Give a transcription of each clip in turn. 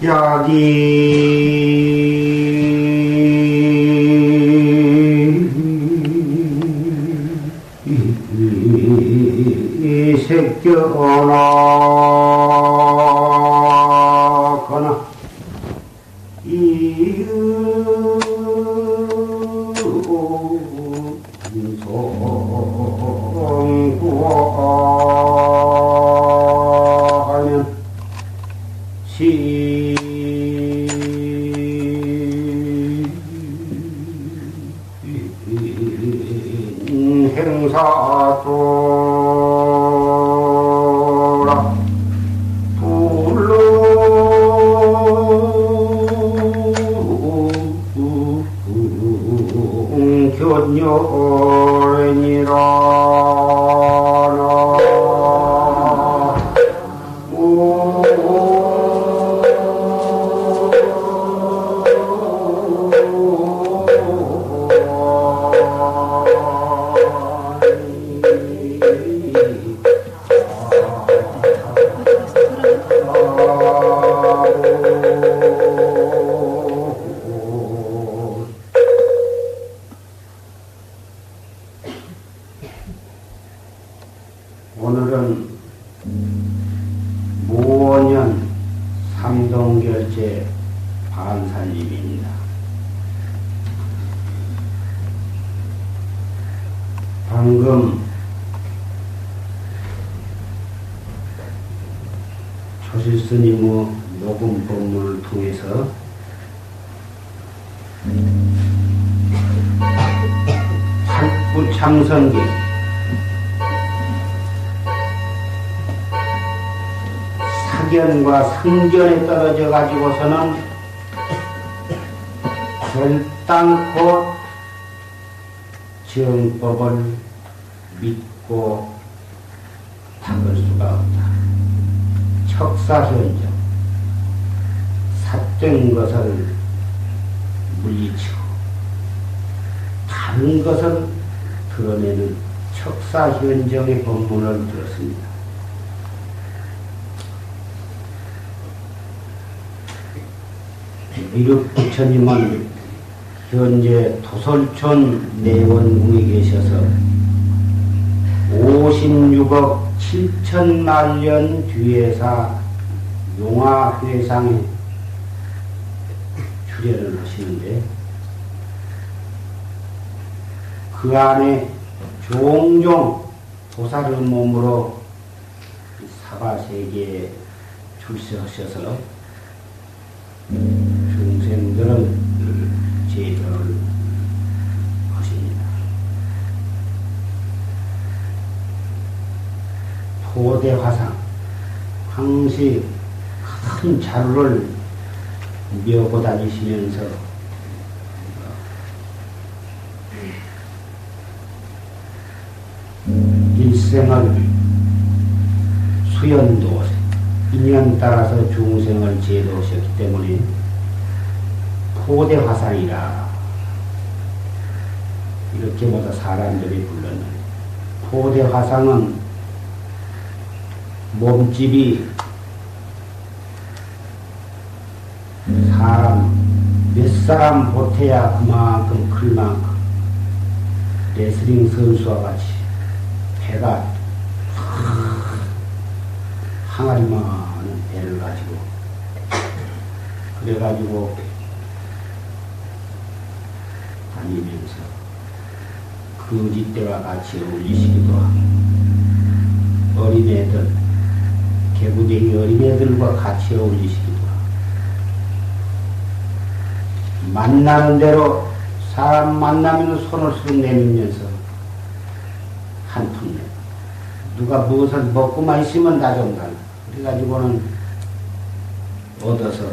약이 새겨나거나 인송구하면 행사도라 불러 견녀니라 오늘은 무오년 삼동결제 반살림입니다. 방금 조실스님의 녹음 법문을 통해서 살부창성기 사견과 상견에 떨어져 가지고서는 결단코 정법을 믿고 닦을 수가 없다. 척사현정, 삿된 것을 물리치고 다른 것을 드러내는 척사현정의 법문을 들었습니다. 미륵 부처님은 현재 도솔촌 내원궁에 계셔서 56억 7천만 년 뒤에서 용화회상에 출연을 하시는데 그 안에 종종 보살의 몸으로 사바세계에 출세하셔서 중생들은 제도를 하십니다. 토대화상 항시 큰 자루를 메고 다니시면서 일생을 수연도 인연 따라서 중생을 제도하셨기 때문에 토대화상이라 이렇게 모두 사람들이 불렀는데, 토대화상은 몸집이 사람 몇 사람 보태야 그만큼 클 만큼 레슬링 선수와 같이 배가 항아리만한 배를 가지고 그래가지고 다니면서 거짓대와 같이 어울리시기도 하고 어린애들 개구쟁이 어린애들과 같이 어울리시기도 하고 만나는 대로 사람 만나면 손을 쑥 내밀면서 한푼 내 누가 무엇을 먹고만 있으면 다 정당. 그래가지고는 얻어서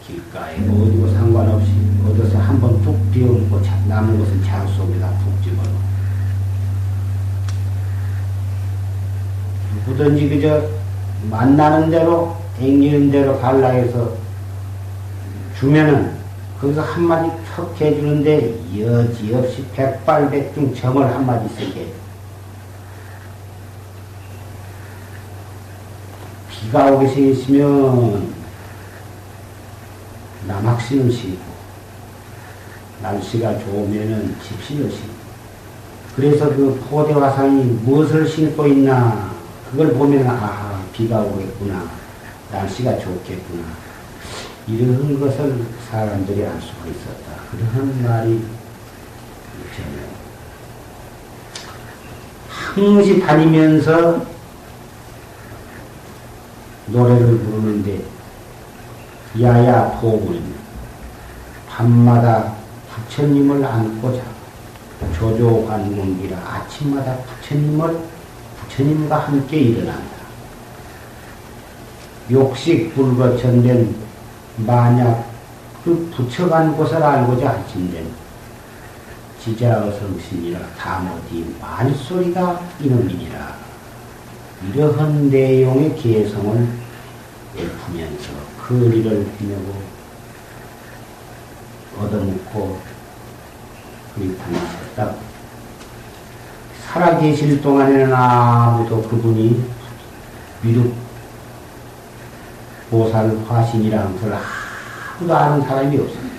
길가에 어디고 상관없이 얻어서 한번 푹 비워놓고 남은 것은 자루 속에다 푹 집어넣어. 누구든지 그저 만나는 대로 앵기는 대로 갈라 해서 주면은 거기서 한마디 턱 해주는데 여지없이 백발백중 정을 한마디 쓰게. 비가 오게 돼 있으면 남학신을 신고, 날씨가 좋으면은 집신을 신고, 그래서 그 포대화상이 무엇을 신고 있나, 그걸 보면, 아, 비가 오겠구나, 날씨가 좋겠구나, 이런 것을 사람들이 알 수가 있었다. 그런 말이 있잖아요. 항시 다니면서 노래를 부르는데, 야야 포부입니다. 밤마다 부처님을 안고 자고, 조조환공기라 아침마다 부처님과 함께 일어난다. 욕식 불거천된 만약 그 부처간 곳을 알고자 하신된 지자어성신이라 다모디 말소리가 이놈이니라. 이러한 내용의 개성을 읊으면서 거리를 피우고 얻어먹고 그리 다니셨다. 살아계실 동안에는 아무도 그분이 위륙 보살 화신이라는 것을 아무도 아는 사람이 없습니다.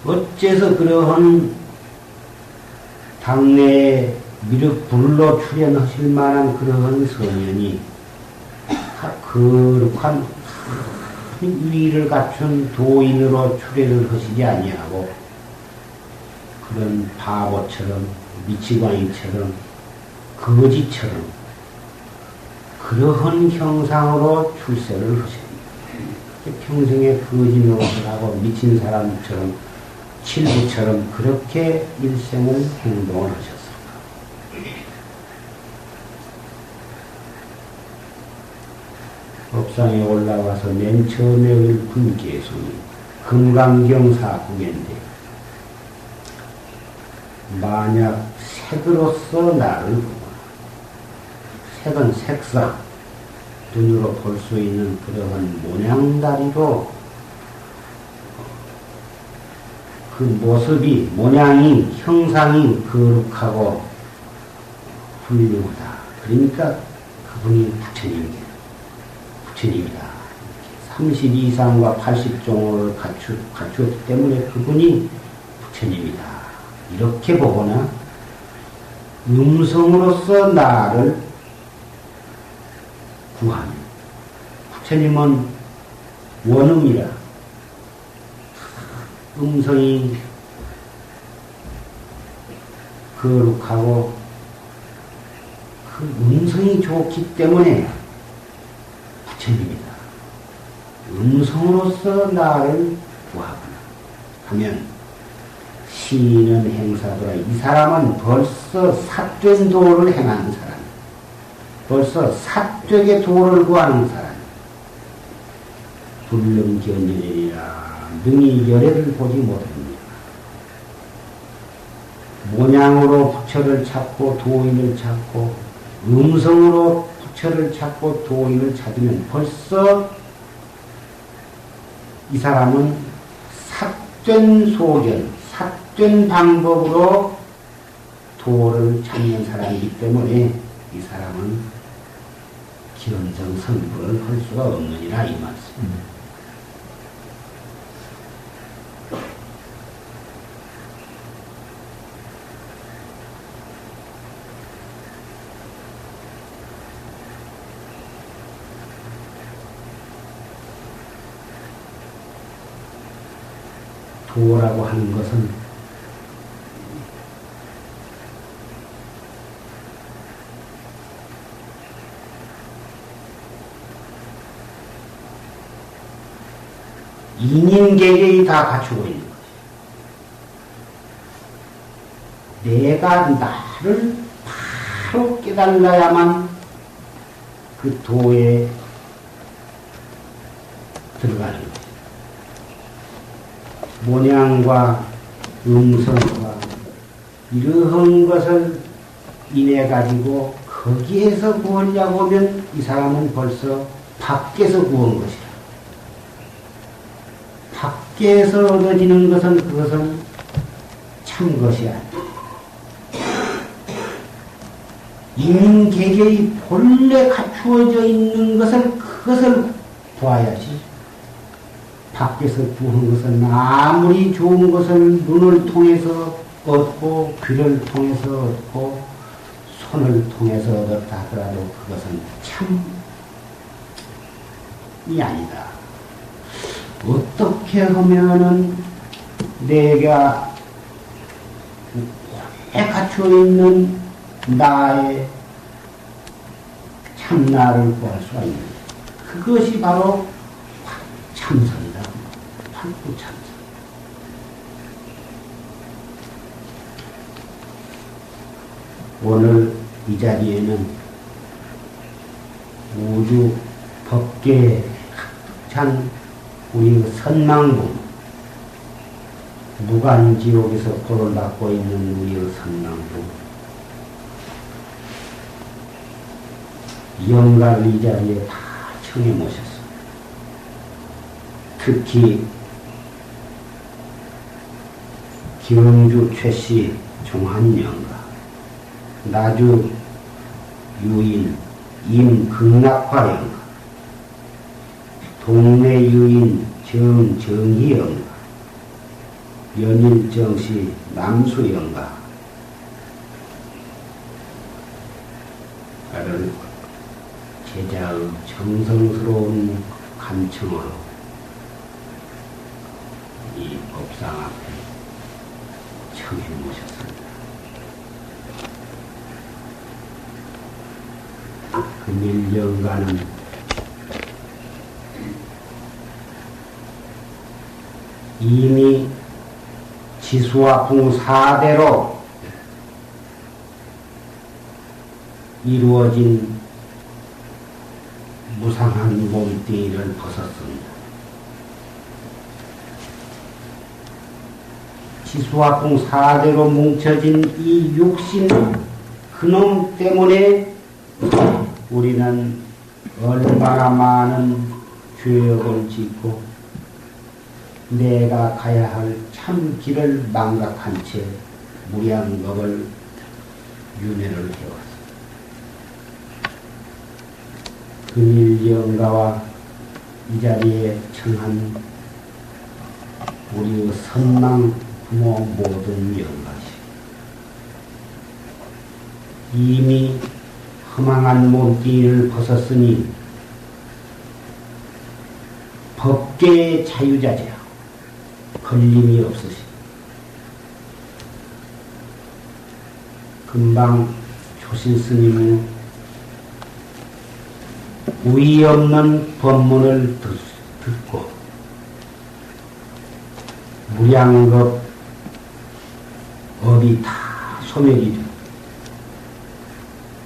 어째서 그러한 당내에 미륵 불로 출연하실 만한 그러한 선연이 거룩한 위를 갖춘 도인으로 출애를 하시지 아니하고 그런 바보처럼 미치광이처럼 거지처럼 그러한 형상으로 출세를 하십니다. 평생에 거지 노릇을 하고 미친 사람처럼 칠부처럼 그렇게 일생을 행동을 하셨습니다. 법상에 올라와서 맨 처음에 읊은 개송이 금강경사 국인데, 만약 색으로서 나를 보거나, 색은 색상, 눈으로 볼 수 있는 그러한 모양다리로 그 모습이, 모양이, 형상이 거룩하고 훌륭하다. 그러니까 그분이 부처님이다. 32상과 80종을 갖추었기 때문에 그분이 부처님이다. 이렇게 보거나, 음성으로서 나를 구하는, 부처님은 원음이라, 음성이 거룩하고 그 음성이 좋기 때문에 부처님이다. 음성으로서 나를 구하거나 하면 시인은 행사도라. 이 사람은 벌써 사된 도를 행하는 사람, 벌써 사되게 도를 구하는 사람. 불능견연이라 능히 열애를 보지 못합니다. 모양으로 부처를 찾고 도인을 찾고 음성으로 부처를 찾고 도인을 찾으면 벌써 이 사람은 삭된 소견, 삭된 방법으로 도를 찾는 사람이기 때문에 이 사람은 기원성 성불을 할 수가 없느니라 이 말씀. 도라고 하는 것은 인인계계이 다 갖추고 있는 거지. 내가 나를 바로 깨달아야만 그 도에 들어가는 거지. 모양과 음성과 이러한 것을 인해 가지고 거기에서 구하려고 하면 이 사람은 벌써 밖에서 구한 것이다. 밖에서 얻어지는 것은 그것은 참 것이 아니다. 인개개의 본래 갖추어져 있는 것을 그것을 보아야지. 밖에서 구한 것은 아무리 좋은 것을 눈을 통해서 얻고 귀를 통해서 얻고 손을 통해서 얻었다 하더라도 그것은 참이 아니다. 어떻게 하면은 내가 본래 갖추어 있는 나의 참나를 구할 수가 있는 그것이 바로 참선이다. 판구참선. 오늘 이 자리에는 우주 법계에 가득 우리 선망부 무간지옥에서 도를 받고 있는 우리의 선망부 영가를 이 자리에 다 청해 모셨습니다. 특히 경주 최씨 종한영가, 나주 유인 임극락화영가, 동네 유인 정정희영가, 연일정씨 남수영가, 라는 제자의 정성스러운 간청으로 이 법상 앞에 청해 모셨습니다. 금일영가는 이미 지수와 풍 4대로 이루어진 무상한 몸뚱이를 벗었습니다. 지수와 풍 4대로 뭉쳐진 이 육신 그놈 때문에 우리는 얼마나 많은 죄업을 짓고 내가 가야 할 참 길을 망각한 채 무량겁을 윤회를 해왔습니다. 금일영가와 이 자리에 청한 우리의 선망 부모 모든 영가시 이미 허망한 몸뚱이를 벗었으니 법계의 자유자재야. 걸림이 없으시. 금방 조실스님은 우의 없는 법문을 듣고 무량겁 업이 다 소멸이 되고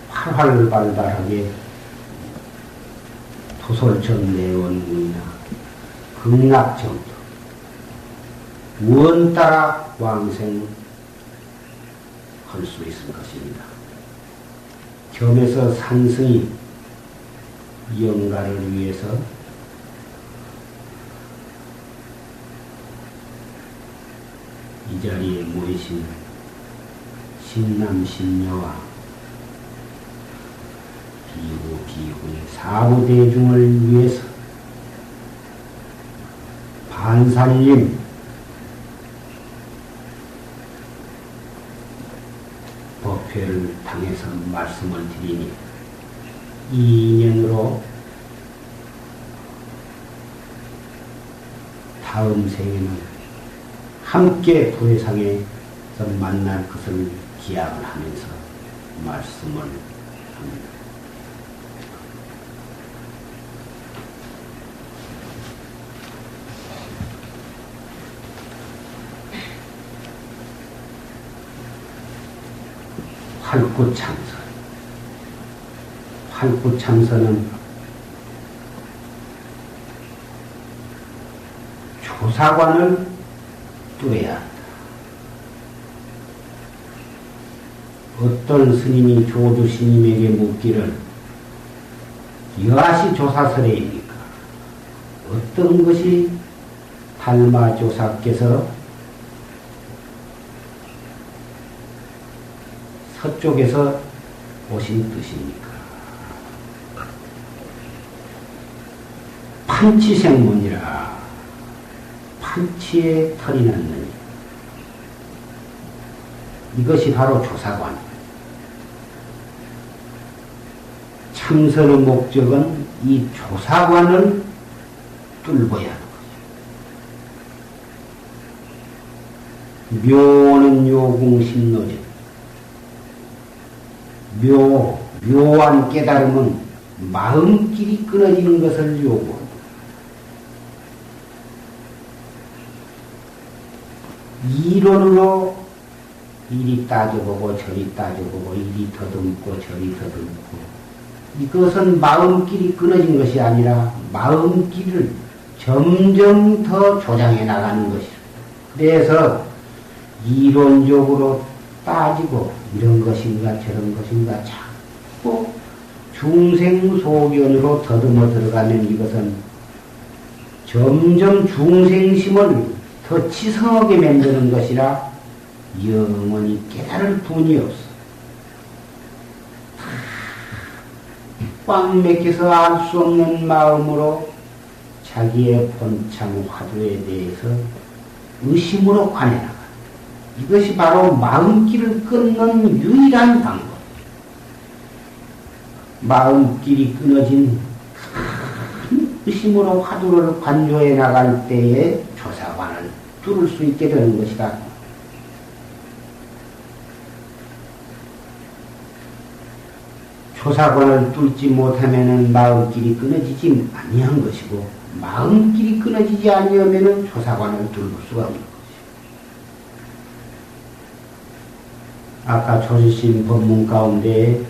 활활발발하게 도솔천 내원문이나 극락정도 원 따라 왕생할 수 있을 것입니다. 겸해서 산승이 영가를 위해서 이 자리에 모이신 신남 신녀와 비구 비훈 사부대중을 위해서 반살림 법회를 당해서 말씀을 드리니 이 인연으로 다음 생에는 함께 부회상에서 만날 것을 기약을 하면서 말씀을 합니다. 활구참선. 활구참선은 조사관을 뚫어야 한다. 어떤 스님이 조주 스님에게 묻기를 여하시 조사설에입니까? 어떤 것이 달마조사께서 서쪽에서 오신 뜻입니까? 판치생문이라 판치에 털이 났느니 이것이 바로 조사관. 참선의 목적은 이 조사관을 뚫어야 하는 거죠. 묘는 요궁심노전. 묘한 깨달음은 마음길이 끊어지는 것을 요구합니다. 이론으로 이리 따져보고 저리 따져보고 이리 더듬고 저리 더듬고 이것은 마음길이 끊어진 것이 아니라 마음길을 점점 더 조장해 나가는 것이다. 그래서 이론적으로 따지고 이런 것인가 저런 것인가 자꾸 중생소견으로 더듬어 들어가면 이것은 점점 중생심을 더 치성하게 만드는 것이라 영원히 깨달을 분이 없어. 꽉 맥혀서 알 수 없는 마음으로 자기의 본참 화두에 대해서 의심으로 관해나가. 이것이 바로 마음길을 끊는 유일한 방법. 마음길이 끊어진 의심으로 화두를 관조해 나갈 때에 조사관을 뚫을 수 있게 되는 것이다. 조사관을 뚫지 못하면은 마음길이 끊어지지 아니한 것이고, 마음길이 끊어지지 아니하면은 조사관을 뚫을 수가 없는 것이고. 아까 조지신 법문 가운데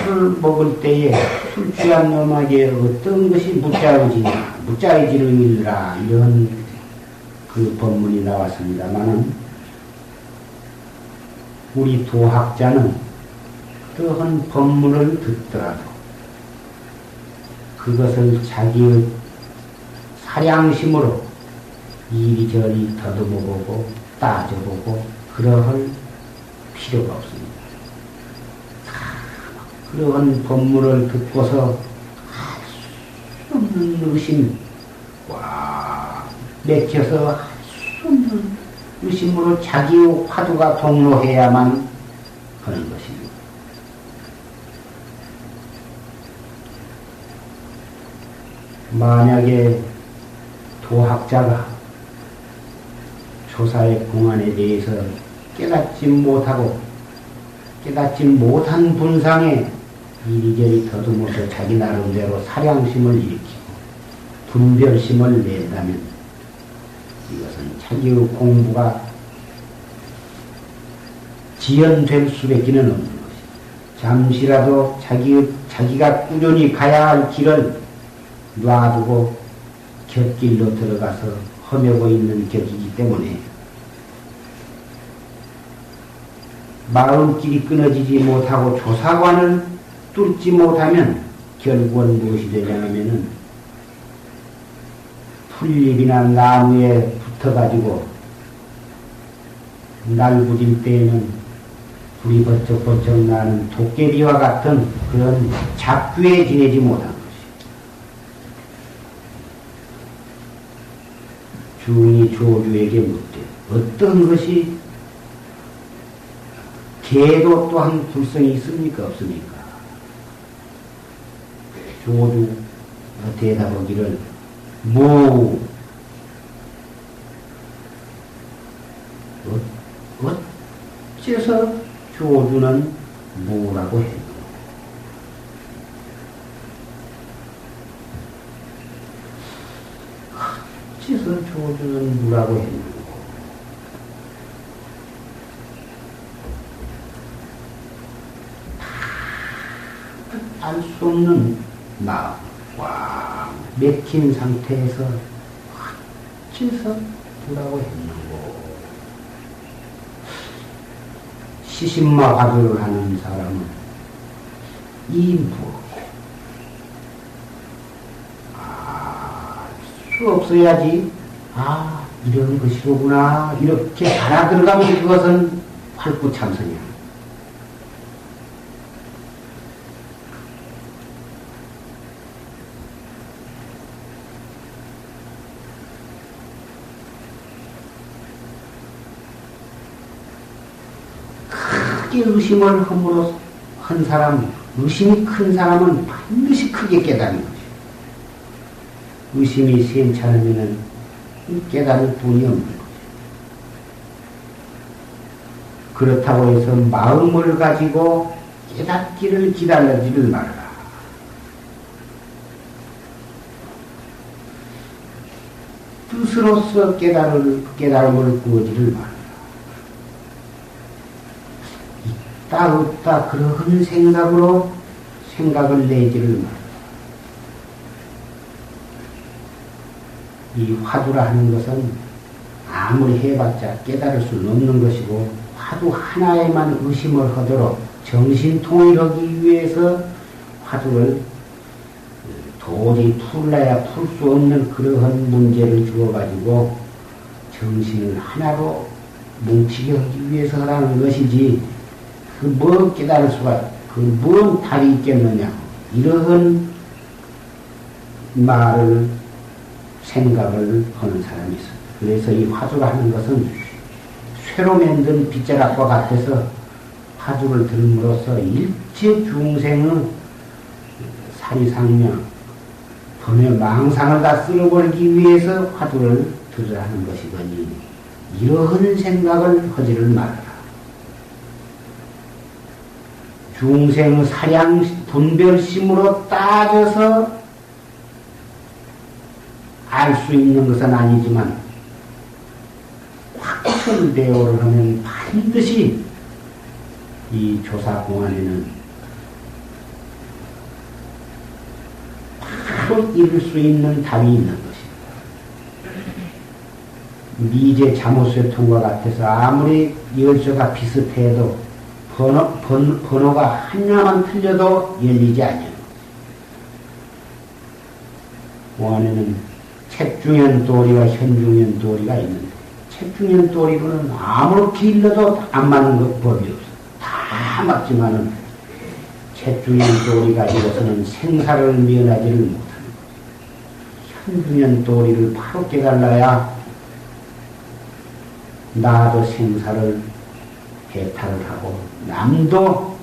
술을 먹을 때에 술 취한 놈에게 어떤 것이 무자의지냐, 무자의지를 일라 이런 그 법문이 나왔습니다만은 우리 도학자는 어떠한 법문을 듣더라도 그것을 자기의 사량심으로 이리저리 더듬어보고 따져보고 그러할 필요가 없습니다. 그러한 법문을 듣고서 할 수 없는 의심, 꽉 맥혀서 할 수 없는 의심으로 자기의 화두가 동로해야만 하는 것입니다. 만약에 도학자가 조사의 공안에 대해서 깨닫지 못하고 깨닫지 못한 분상에 이리저리 더듬어서 자기 나름대로 사량심을 일으키고 분별심을 낸다면 이것은 자기의 공부가 지연될 수밖에 없는 것입니다. 잠시라도 자기가 꾸준히 가야 할 길을 놔두고 곁길로 들어가서 허매고 있는 격이기 때문에 마음길이 끊어지지 못하고 조사관을 뚫지 못하면 결국은 무엇이 되냐면은 풀잎이나 나무에 붙어가지고 날부질 때에는 불이 번쩍번쩍 나는 도깨비와 같은 그런 잡귀에 지내지 못한 것이. 중이 조주에게 묻되 어떤 것이 개도 또한 불성이 있습니까? 없습니까? 조주 대답하기를 뭐 어째서 조주는 뭐라고 했노? 어째서 조주는 뭐라고 했노? 알 수 없는 마음, 꽉 맥힌 상태에서 어째서 뭐라고 했는고? 시신마 화두를 하는 사람은 이 수 없어야지, 이런 것이로구나 이렇게 알아들어가면 그것은 활구참선이야. 크게 의심을 함으로 한 사람, 의심이 큰 사람은 반드시 크게 깨닫는 거죠. 의심이 시행찮으면은 깨달을 분이 없는 거죠. 그렇다고 해서 마음을 가지고 깨닫기를 기다리지를 말라. 뜻으로서 깨달음을 구하지를 말라. 있다 없다 그런 생각으로 생각을 내지를 말라. 이 화두라 하는 것은 아무리 해봤자 깨달을 수는 없는 것이고, 화두 하나에만 의심을 하도록 정신통일하기 위해서 화두를 도저히 풀어야 풀 수 없는 그러한 문제를 주어가지고 정신을 하나로 뭉치게 하기 위해서 하라는 것이지, 그 뭐 깨달을 수가, 그 뭔 답이 있겠느냐, 이러한 말을, 생각을 하는 사람이 있어요. 그래서 이 화두라 하는 것은 쇠로 만든 빗자락과 같아서 화두를 들음으로써 일체 중생의 사리상명, 번뇌 망상을 다 쓸어버리기 위해서 화두를 들으라는 것이거니, 이러한 생각을 하지를 말아라. 중생의 사량 분별심으로 따져서 알 수 있는 것은 아니지만, 확철대오를 하면 반드시 이 조사공안에는 바로 이룰 수 있는 답이 있는 것입니다. 미제 자모쇠통과 같아서 아무리 열쇠가 비슷해도 번호가 하나만 틀려도 열리지 않아요. 공안에는 책중현 도리와 현중현 도리가 있는데, 책중현 도리로는 아무렇게 일러도 안 맞는 것 법이 없어. 다 맞지만은 책중현 도리 가지고서는 생사를 면하지를 못하는 거지. 현중현 도리를 바로 깨달아야 나도 생사를 해탈을 하고 남도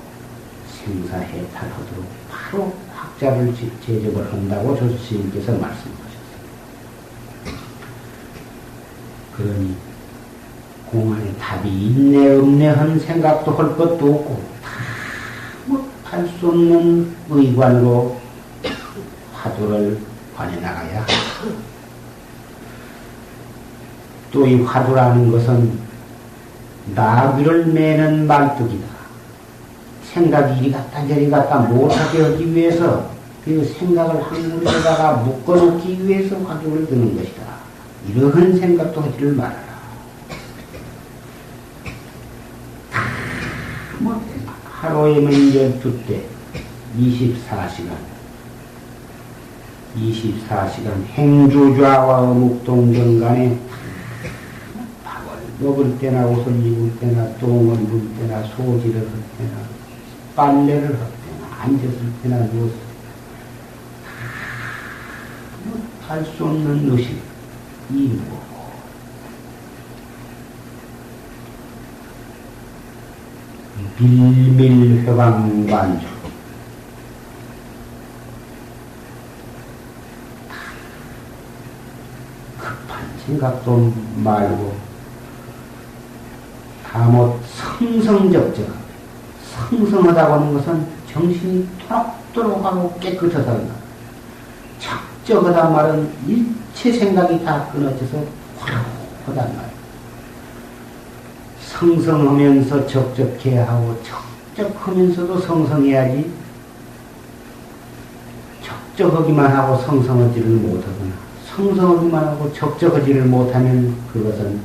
생사 해탈하도록 바로 학자를 제적을 한다고 조수스님께서 말씀하셨습니다. 그러니 공안에 답이 있네 없네 하는 생각도 할 것도 없고, 할 수 없는 의관으로 화두를 관해 나가야. 또 이 화두라는 것은 나귀를 매는 말뚝이다. 생각이 이리 갔다 저리 갔다 못하게 하기 위해서 그 생각을 한 무리에다가 묶어놓기 위해서 화두를 드는 것이다. 이러한 생각도 하지를 말아라. 하루에만 12때 24시간 행주좌와 어묵동정 간에 밥을 먹을 때나 옷을 입을 때나 똥을 물 때나 소지를 할 때나 빨래를 할 때나 앉았을 때나 누웠을 때나 할 수 없는 의식, 이 뭐고 밀밀회방관조 급한 생각도 말고 다 못 성성적적. 성성하다고 하는 것은 정신이 토록토록 하고 깨끗하다는 것. 적적하단 말은 일체 생각이 다 끊어져서 화로하단 말이야. 성성하면서 적적해야 하고 적적하면서도 성성해야지, 적적하기만 하고 성성하지를 못하거나 성성하기만 하고 적적하지를 못하면 그것은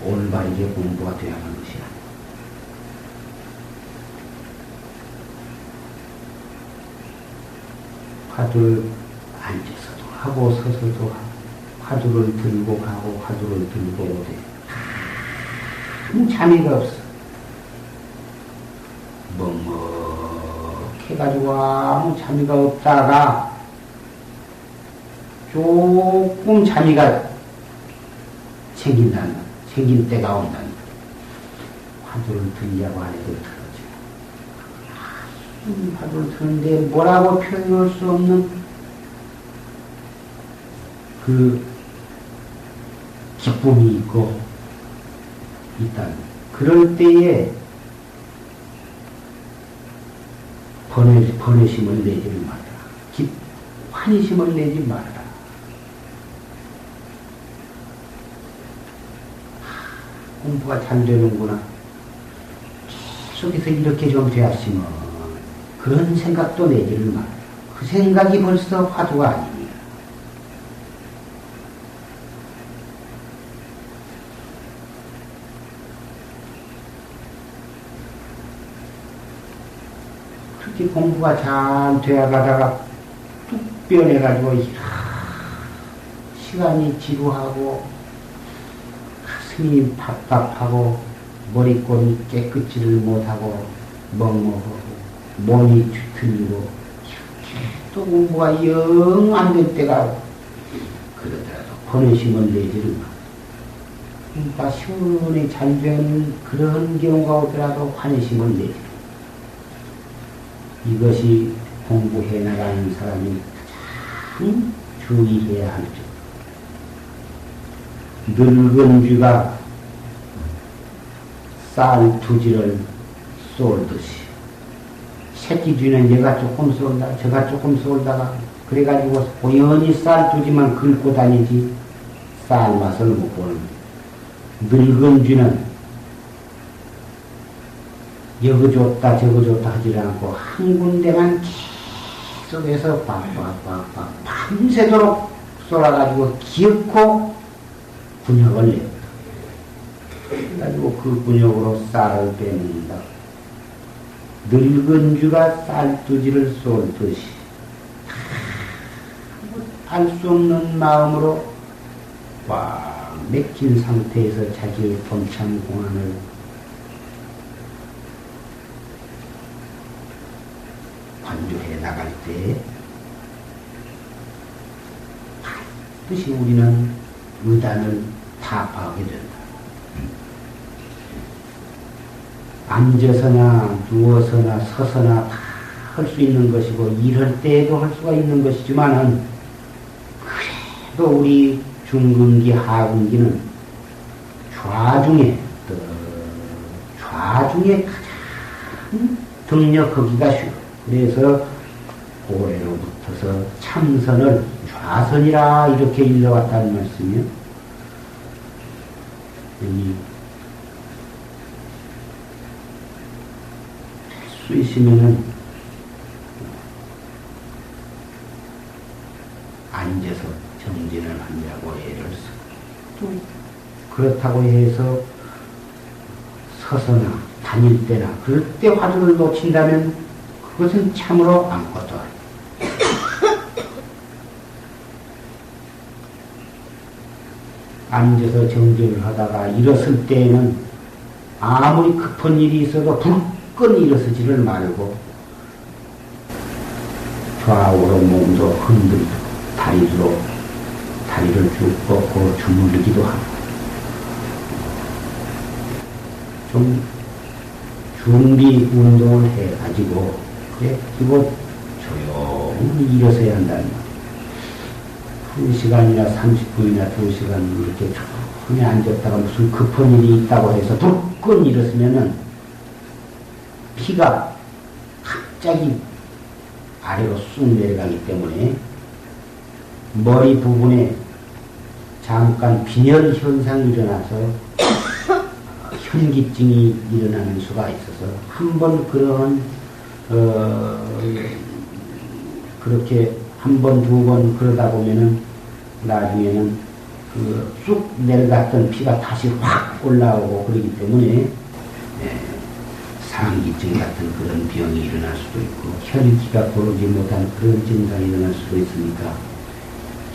올바르게 공부가 되어야 하는 것이야. 화두를 앉아서도 하고 서서도 하고, 화두를 들고 가고 화두를 들고 오되 아무 재미가 없어. 먹먹해가지고 아무 재미가 없다가 조금 재미가 생긴 때가 온다는 거야. 화두를 들려고 안 해도 들어. 화두를 드는데 뭐라고 표현할 수 없는 그 기쁨이 있고 있다. 그럴 때에 번외심을 내지를 말아라. 환희심을 내지 말아라. 공부가 잘 되는구나. 계속해서 이렇게 좀 되었으면 그런 생각도 내지를 말아라. 그 생각이 벌써 화두가 아닙니다. 그렇게 공부가 잘 되어가다가 뚝 변해가지고 시간이 지루하고 가슴이 답답하고 머리꼴이 깨끗이를 못하고 멍멍하고 몸이 뒤틀리고 또 공부가 영 안 될 때가 그러더라도 번외심을 내지를 마. 공부가 시원히 잘 되는 그런 경우가 오더라도 환희심을 내지를 마. 이것이 공부해 나가는 사람이 가장 주의해야 할 점. 늙은 쥐가 쌀 두지를 쏠듯이 새끼 쥐는 얘가 조금 쏠다 저가 조금 쏠다가 그래가지고 고연히 쌀 두지만 긁고 다니지 쌀 맛을 못 보는 늙은 쥐는 여거 좋다 저거 좋다 하지 않고 한 군데만 계속해서 빡빡빡빡 밤새도록 쏠아가지고 기어코 군역을 냅니다. 그래가지고 그 군역으로 쌀을 빼먹는다. 늙은 쥐가 쌀두지를 쏠듯이 알 수 없는 마음으로 꽉 맥힌 상태에서 자기의 범참 공안을 관조해 나갈 때 반드시 우리는 의단을 타파하게 된다. 앉아서나 누워서나 서서나 다 할 수 있는 것이고 일할 때에도 할 수가 있는 것이지만은 그래도 우리 중근기 하근기는 좌중에 가장 등력하기가 쉬워. 그래서 고래로부터서 참선을 좌선이라 이렇게 일러왔다는 말씀이요. 할 수 있으면은 앉아서 정진을 한다고 애를 쓰고 또 그렇다고 해서 서서나 다닐 때나 그럴 때 화두를 놓친다면 그것은 참으로 아무것도 아니에요. 앉아서 정진을 하다가 일었을 때에는 아무리 급한 일이 있어도 불끈 일어서지를 말고 좌우로 몸도 흔들고 다리를 쭉 뻗고 주물르기도 하고 좀 준비 운동을 해가지고 그리고 조용히 일어서야 한다는 말이에요. 2시간이나 30분이나 2시간 이렇게 조용히 앉았다가 무슨 급한 일이 있다고 해서 불끈 일었으면은 피가 갑자기 아래로 쑥 내려가기 때문에 머리 부분에 잠깐 빈혈 현상이 일어나서 현기증이 일어나는 수가 있어서 한번 그런 그렇게 한 번, 두 번 그러다 보면은 나중에는 그 쑥 내려갔던 피가 다시 확 올라오고 그러기 때문에 상기증 같은 그런 병이 일어날 수도 있고 혈기가 고르지 못한 그런 증상이 일어날 수도 있으니까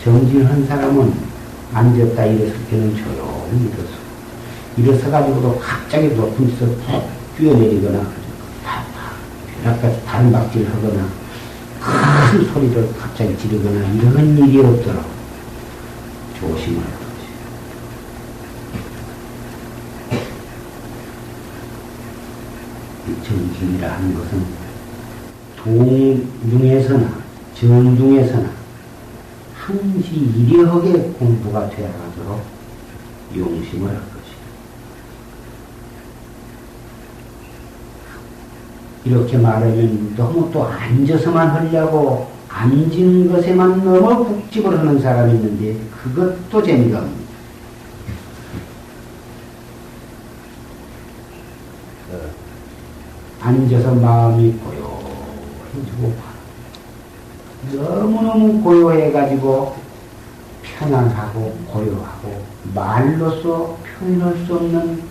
정진한 사람은 앉았다 일어설 때는 조용히 일어서가지고도 갑자기 높은 데서 푹 뛰어내리거나 벼락같이 다른 박질을 하거나 큰 소리를 갑자기 지르거나 이런 일이 없도록 조심을 하는 것이 정진이라 하는 것은 종중에서나 정중에서나 항시 이력하게 공부가 되어가도록 용심을 할 것이다. 이렇게 말하면 너무 또 앉아서만 하려고 앉은 것에만 너무 국집을 하는 사람이 있는데 그것도 재미가 없습니다. 앉아서 마음이 고요해지고 너무너무 고요해가지고 편안하고 고요하고 말로써 표현할 수 없는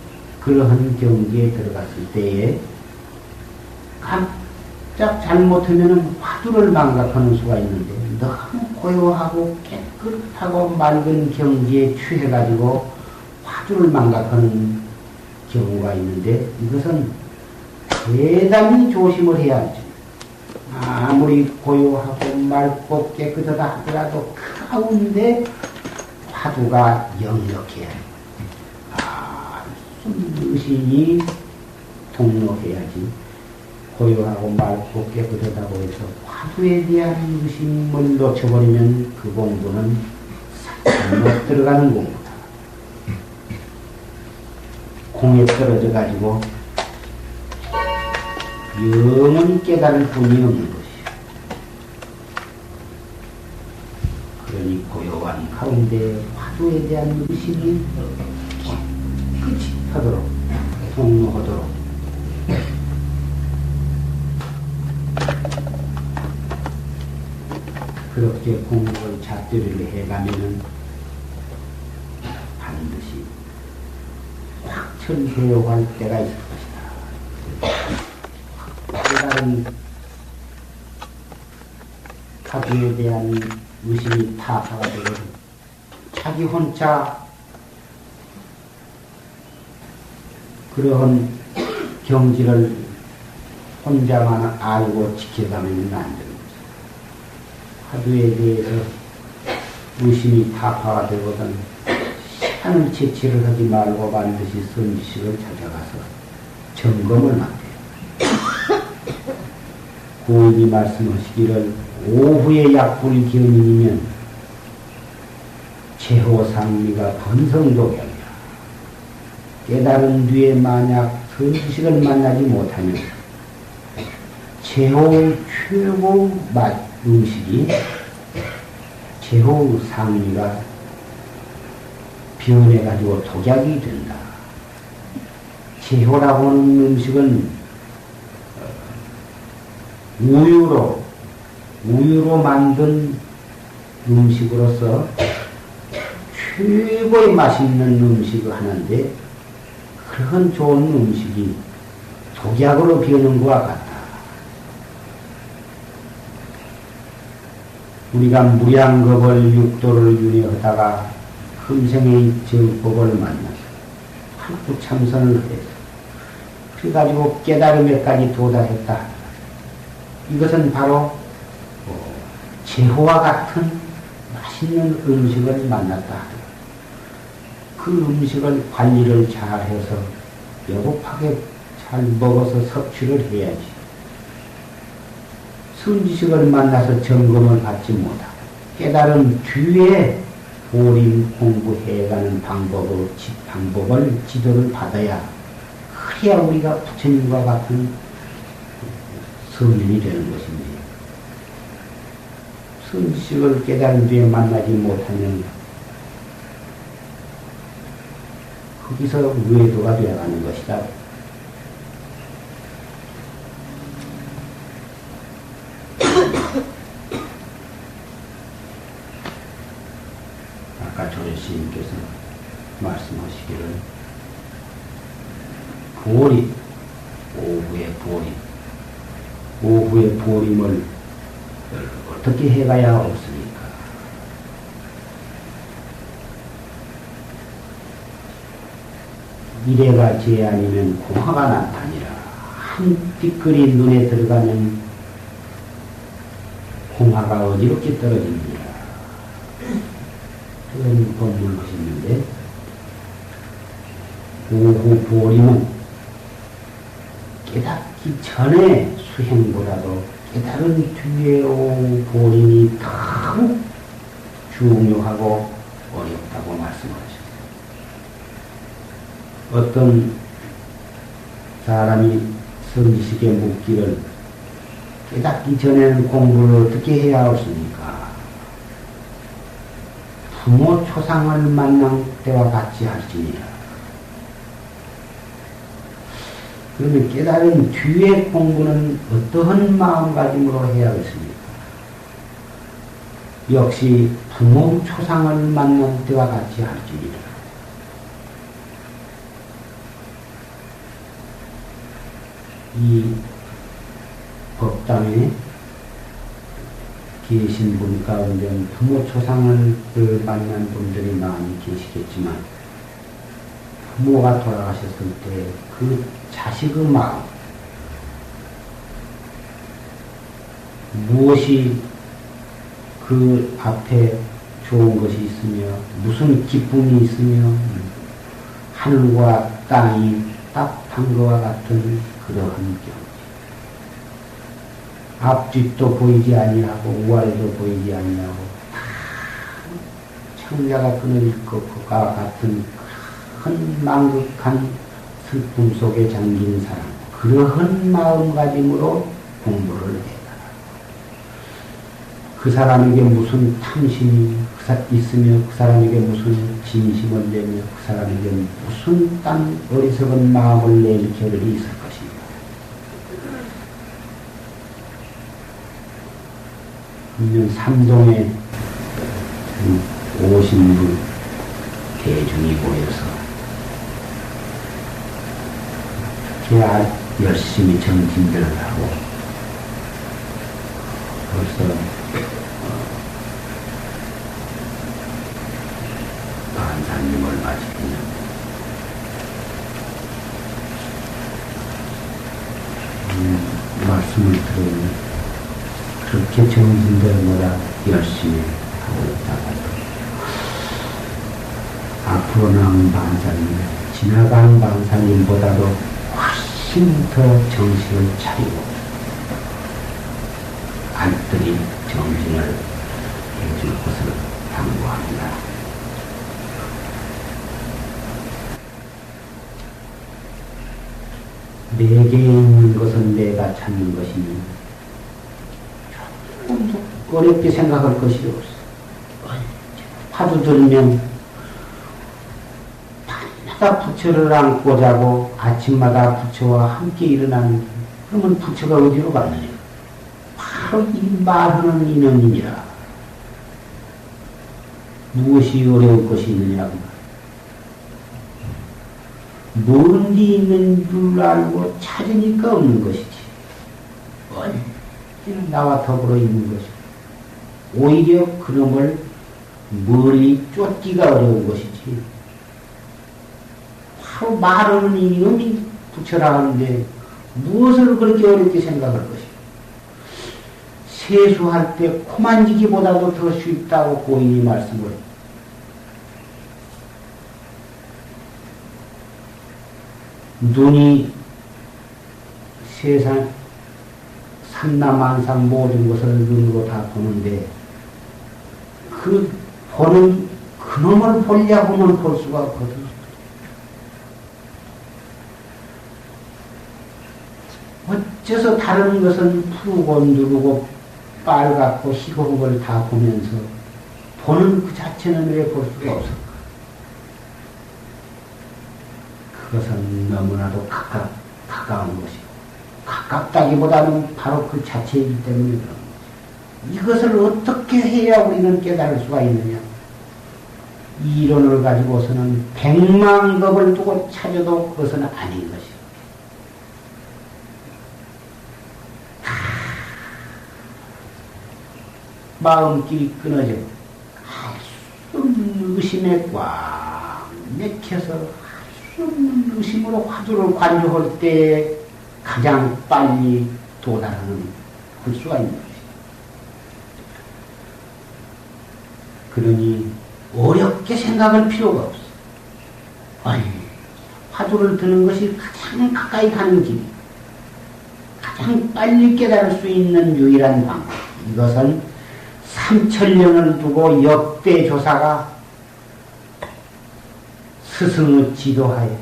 그러한 경지에 들어갔을 때에 깜짝 잘못하면 화두를 망각하는 수가 있는데 너무 고요하고 깨끗하고 맑은 경지에 취해가지고 화두를 망각하는 경우가 있는데 이것은 대단히 조심을 해야 하죠. 아무리 고요하고 맑고 깨끗하다 하더라도 가운데 화두가 역력해야 해요. 의심이 통로해야지. 고요하고 맑고 깨끗하다고 해서 화두에 대한 의심을 놓쳐버리면 그 공부는 잘못 들어가는 공부다. 공에 떨어져가지고 영원히 깨달을 뿐이 없는 것이요. 그러니 고요한 가운데 화두에 대한 의심이 깨끗이 하도록 통로하도록 그렇게 공부를 잡들이를 해가면은 반드시 확철되어갈 때가 있을 것이다. 깨달은 화두에 대한 의심이 타파가 되고 자기 혼자 그러한 경지를 혼자만 알고 지켜가면 안 되는 거죠. 화두에 대해서 의심이 타파가 되거든 시간을 채취를 하지 말고 반드시 선지식을 찾아가서 점검을 맡아요. 고인이 말씀하시기를 오후에 약불 기운이면 제호상미가 번성도경이라. 깨달은 뒤에 만약 선지식을 만나지 못하면 제호 최고 음식이 제호상미가 변해가지고 독약이 된다. 제호라고 하는 음식은 우유로 만든 음식으로서 최고의 맛있는 음식을 하는데 그런 좋은 음식이 독약으로 변한 것과 같다. 우리가 무량겁을 육도를 윤회하다가 금생의 정법을 만나서 한국 참선을 해서 그래가지고 깨달음에까지 도달했다. 이것은 바로 제호와 같은 맛있는 음식을 만났다. 그 음식을 관리를 잘해서 여곱하게 잘 먹어서 섭취를 해야지. 선지식을 만나서 점검을 받지 못하고 깨달은 뒤에 보림 공부해가는 방법을 지도를 받아야 그래야 우리가 부처님과 같은 성인이 되는 것입니다. 선지식을 깨달은 뒤에 만나지 못하면 거기서 외도가 되어가는 것이다. 아까 조례스님께서 말씀하시기를 보림, 오후의 보림을 어떻게 해가야 없습니까? 미래가 제아니면 공화가 나타니라. 한 띠끌이 눈에 들어가면 공화가 어지럽게 떨어집니다. 그런 법문을 하셨는데 오후 보림은 깨닫기 전에 수행보다도 깨달은 뒤에 온 본인이 더욱 중요하고 어렵다고 말씀하셨어요. 어떤 사람이 성지식에 묻기를 깨닫기 전에는 공부를 어떻게 해야 하십니까? 부모 초상을 만난 때와 같이 할지니라. 그러면 깨달은 뒤에 공부는 어떠한 마음가짐으로 해야겠습니까? 역시 부모 초상을 만난 때와 같이 할지니라. 이 법당에 계신 분 가운데 부모 초상을 만난 분들이 많이 계시겠지만 부모가 돌아가셨을 때 그 자식의 마음, 무엇이 그 앞에 좋은 것이 있으며 무슨 기쁨이 있으며 하늘과 땅이 딱 한 것과 같은 그러한 경지. 앞뒤도 보이지 아니하고 우아래도 보이지 아니하고 청자가 끊어질 것과 같은 큰 망극한 슬픔 속에 잠긴 사람, 그러한 마음가짐으로 공부를 해라. 그 사람에게 무슨 탐심이 있으며 그 사람에게 무슨 진심을 내며 그 사람에게 무슨 딴 어리석은 마음을 낼 겨를이 있을 것입니다. 분명 삼동에 오신 분 대중이 모여서 그렇게 열심히 정진들을 하고 벌써 반사님을 맞이했는데 말씀을 들으면 그렇게 정진들마다 열심히 하고 있다가 앞으로 나온 반사님, 지나간 반사님보다도 훨씬 더 정신을 차리고 안뜰히 정진을 해줄 것을 당부합니다. 내게 있는 것은 내가 찾는 것이니 조금 어렵게 생각할 것이 없어. 파도 들면 밤마다 부처를 안고 자고 아침마다 부처와 함께 일어나는, 그러면 부처가 어디로 갔느냐? 바로 이 말하는 인연이니라. 무엇이 어려울 것이 있느냐고. 먼 데 있는 줄 알고 찾으니까 없는 것이지. 언제나 나와 더불어 있는 것이고, 오히려 그놈을 멀리 쫓기가 어려운 것이지. 바로 말하는 이놈이 부처라 하는데 무엇을 그렇게 어렵게 생각할 것이고, 세수할 때 코 만지기보다도 더 쉽다고 고인이 말씀을 해요. 눈이 세상 삼라만상 모든 것을 눈으로 다 보는데 그 보는 그놈을 보려고는 볼 수가 없거든. 어째서 다른 것은 푸르고 누르고 빨갛고 희고한 걸 다 보면서 보는 그 자체는 왜 볼 수가 없을까? 그것은 너무나도 가까운 것이고, 가깝다기보다는 바로 그 자체이기 때문에 그런 거지. 이것을 어떻게 해야 우리는 깨달을 수가 있느냐? 이 이론을 가지고서는 백만겁을 두고 찾아도 그것은 아닌 것이고, 마음길이 끊어져 할 수 없는 의심에 꽉 맥혀서 할 수 없는 의심으로 화두를 관조할 때 가장 빨리 도달하는 할 수가 있는 것이다. 그러니 어렵게 생각할 필요가 없어. 아니, 화두를 드는 것이 가장 가까이 가는 길이. 가장 빨리 깨달을 수 있는 유일한 방법. 이것은 3000년을 두고 역대 조사가 스승의 지도하에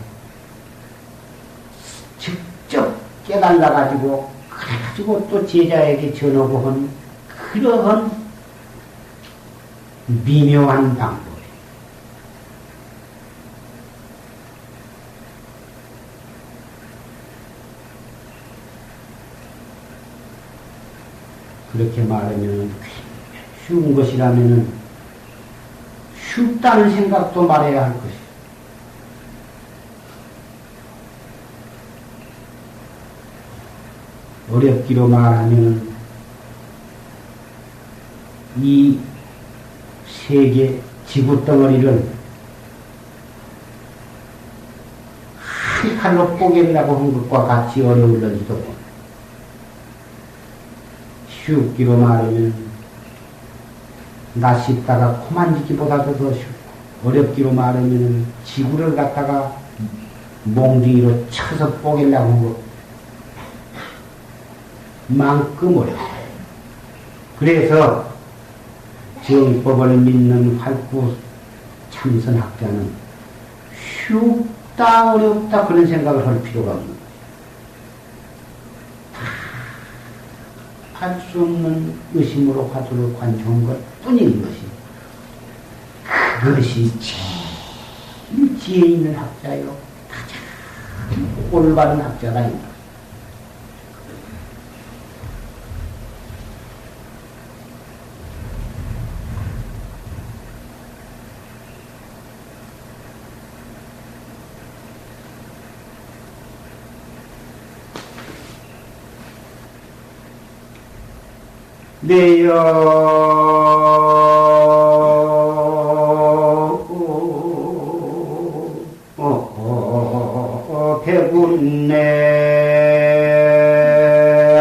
직접 깨달아가지고 그래가지고 또 제자에게 전하고 한 그러한 미묘한 방법. 그렇게 말하면 쉬운 것이라면 쉽다는 생각도 말해야 할 것이다. 어렵기로 말하면 이 세계 지구 덩어리를 한 칼로 뽀개려고 한 것과 같이 어려울런지도 모른다. 쉽기로 말하면 나 씹다가 코 만지기보다도 더 쉽고, 어렵기로 말하면 지구를 갖다가 몽둥이로 쳐서 뽀개려고 한 것만큼 어렵다. 그래서 정법을 믿는 활구 참선학자는 쉽다 어렵다 그런 생각을 할 필요가 없는 거예요. 할 수 없는 의심으로 화두를 관청한 것 뿐인 것이, 그것이 제일 지혜 있는 학자요, 가장 올바른 학자다. 내여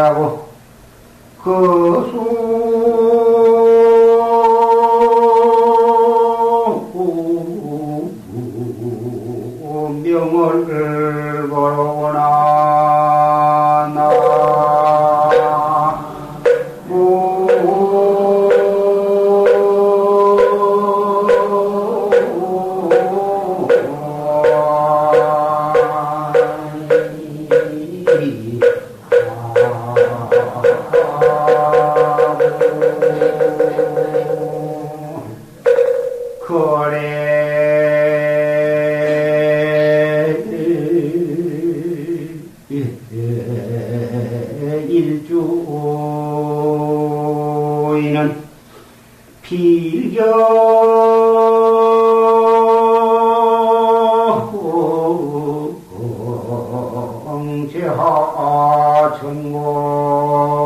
배군내하고 그수 명을 걸어오나 나 일주인은 필경제하 전고나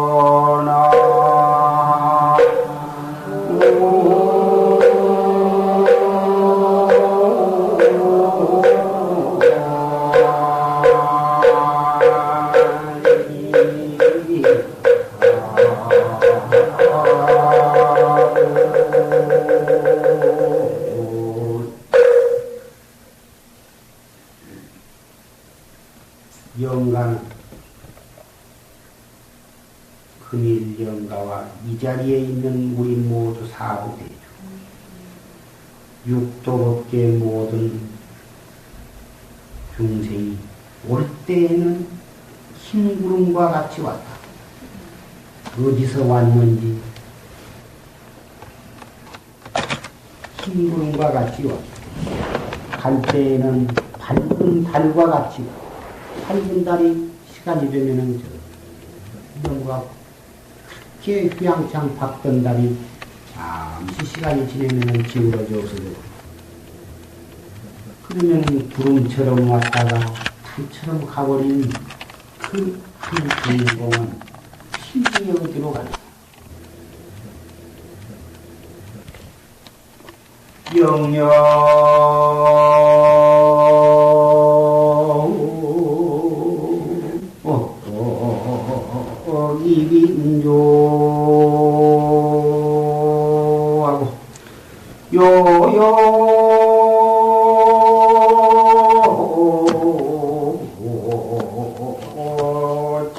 영가는 금일 영가와 이 자리에 있는 우리 모두 사부대죠. 육도법계 모든 중생이 올 때에는 흰 구름과 같이 왔다. 어디서 왔는지 흰 구름과 같이 왔다. 갈 때에는 밝은 달과 같이 왔다. 밝은 달이 시간이 되면은 영과 그렇게 휘황찬 밝던 달이 잠시 시간이 지나면은 기울어져 없어지고, 그러면 구름처럼 왔다가 달처럼 가버린 그 한 주인공은 신중히 어디로 갈까? 영영 이빈조하고 요요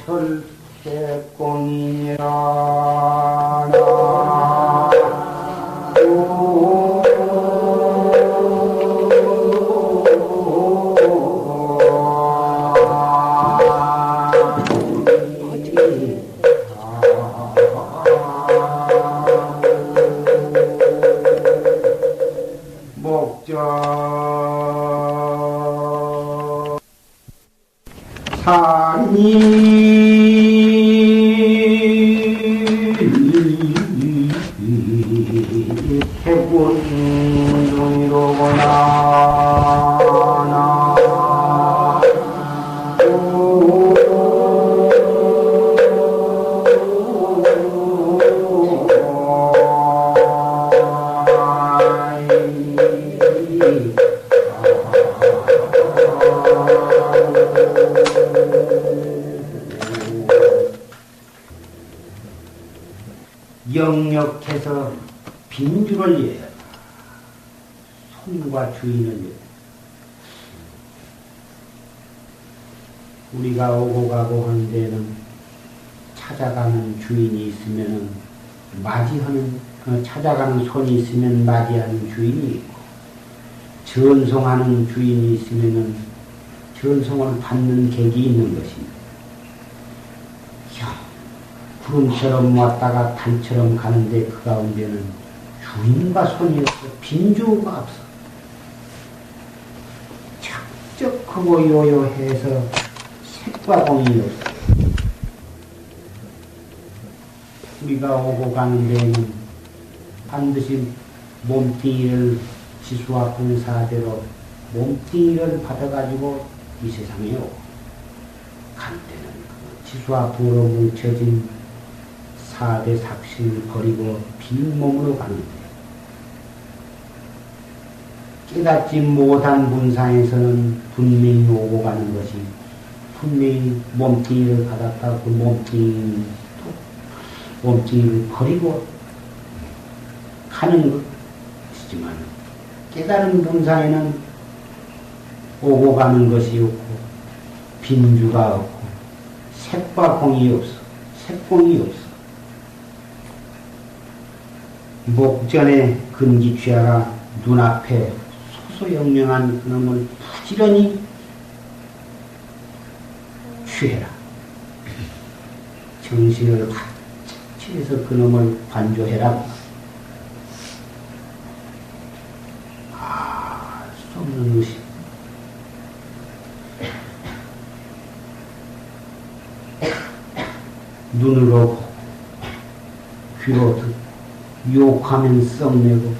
철 태군 중이로구나. 영역해서 빈주를 이해해라. 손과 주인을 이해해라. 우리가 오고 가고 하는 데는 찾아가는 주인이 있으면 맞이하는, 찾아가는 손이 있으면 맞이하는 주인이 있고, 전송하는 주인이 있으면 전송을 받는 객이 있는 것입니다. 구름처럼 왔다가 달처럼 가는데 그 가운데는 주인과 손이 없어. 빈주가 없어. 착적하고 요요해서 색과 공이 없어. 우리가 오고 가는 데에는 반드시 몸뚱이를 지수와 분사대로 몸뚱이를 받아가지고 이 세상에 오고, 갈 때는 지수와 부로 뭉쳐진 사대 삭신을 버리고 빈몸으로 가는데, 깨닫지 못한 분상에서는 분명히 오고 가는 것이, 분명히 몸뚱이를 받았다 그 몸뚱이를 버리고 가는 것이지만, 깨달은 분상에는 오고 가는 것이 없고 빈주가 없고 색과 공이 없어. 색공이 없어. 목전에 근기취하라. 눈앞에 소소영령한 그놈을 부지런히 취해라. 정신을 바짝 취해서 그놈을 관조해라. 수 없는 것이 눈으로 보고 귀로 듣고 욕하면 썩내고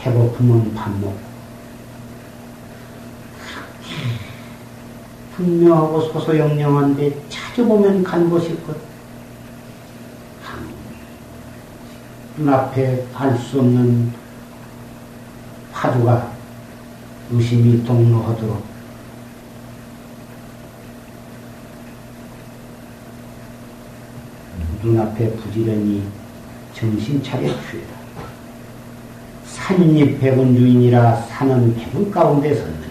배고프면 밥 먹고 분명하고 소소영령한데 찾아보면 간 곳이 있거든. 눈앞에 알 수 없는 화두가 의심이 동로하도록 눈앞에 부지런히 정신 차려 주라. 산입 백은 주인이라 산은 백은 가운데 섰네.